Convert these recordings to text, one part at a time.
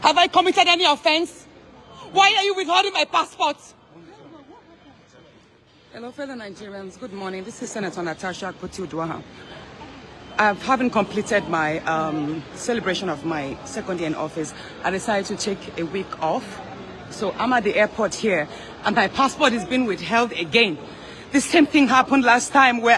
Have I committed any offense? Why are you withholding my passport? Hello, fellow Nigerians. Good morning. This is Senator Natasha Confronts. I haven't completed my celebration of my second year in office. I decided to take a week off. So I'm at the airport here, and my passport is being withheld again. The same thing happened last time where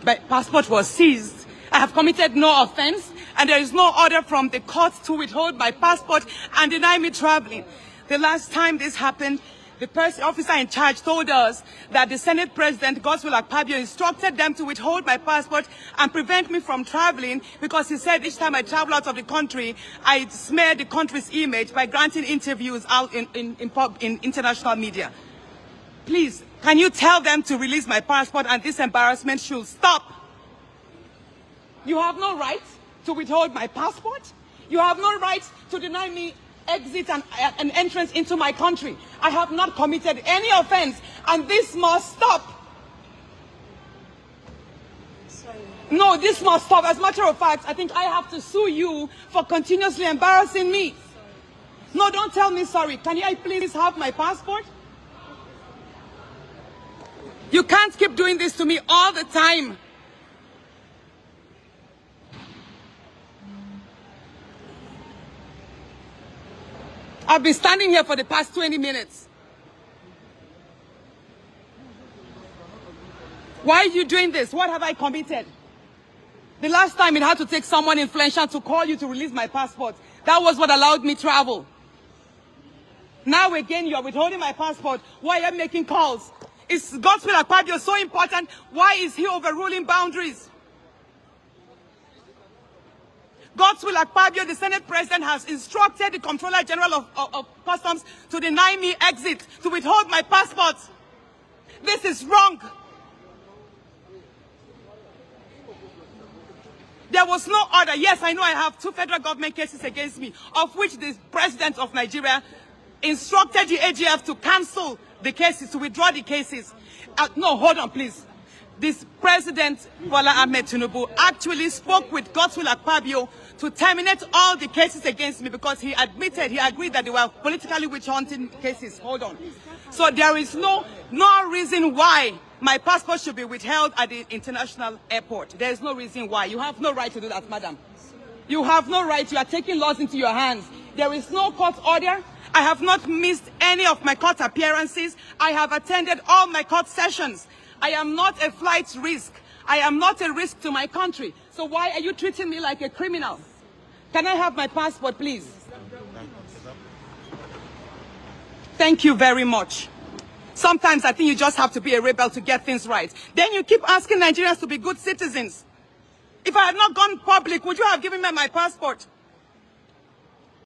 my passport was seized. I have committed no offense, and there is no order from the court to withhold my passport and deny me traveling. The last time this happened, the officer in charge told us that the Senate President, Akpabio, instructed them to withhold my passport and prevent me from traveling because he said each time I travel out of the country, I smear the country's image by granting interviews out in international media. Please, can you tell them to release my passport and this embarrassment should stop? You have no right to withhold my passport. You have no right to deny me exit and entrance into my country. I have not committed any offense, and this must stop. Sorry. No, this must stop. As a matter of fact, I think I have to sue you for continuously embarrassing me. Sorry. No, don't tell me sorry. Can I please have my passport? You can't keep doing this to me all the time. I've been standing here for the past 20 minutes. Why are you doing this? What have I committed? The last time it had to take someone influential to call you to release my passport. That was what allowed me travel. Now again, you are withholding my passport. Why are you making calls? Is Godswill Akpabio so important? Why is he overruling boundaries? Godswill Akpabio, the Senate President, has instructed the Comptroller General of Customs to deny me exit, to withhold my passport. This is wrong. There was no order. Yes, I know I have 2 federal government cases against me, of which the President of Nigeria instructed the AGF to cancel the cases, to withdraw the cases. No, hold on, please. This President Bola Ahmed Tinubu actually spoke with Godswill Akpabio to terminate all the cases against me because he agreed that they were politically witch-hunting cases. Hold on. So there is no reason why my passport should be withheld at the international airport. There is no reason why. You have no right to do that, madam. You have no right. You are taking laws into your hands. There is no court order. I have not missed any of my court appearances. I have attended all my court sessions. I am not a flight risk. I am not a risk to my country. So why are you treating me like a criminal? Can I have my passport, please? Thank you very much. Sometimes I think you just have to be a rebel to get things right. Then you keep asking Nigerians to be good citizens. If I had not gone public, would you have given me my passport?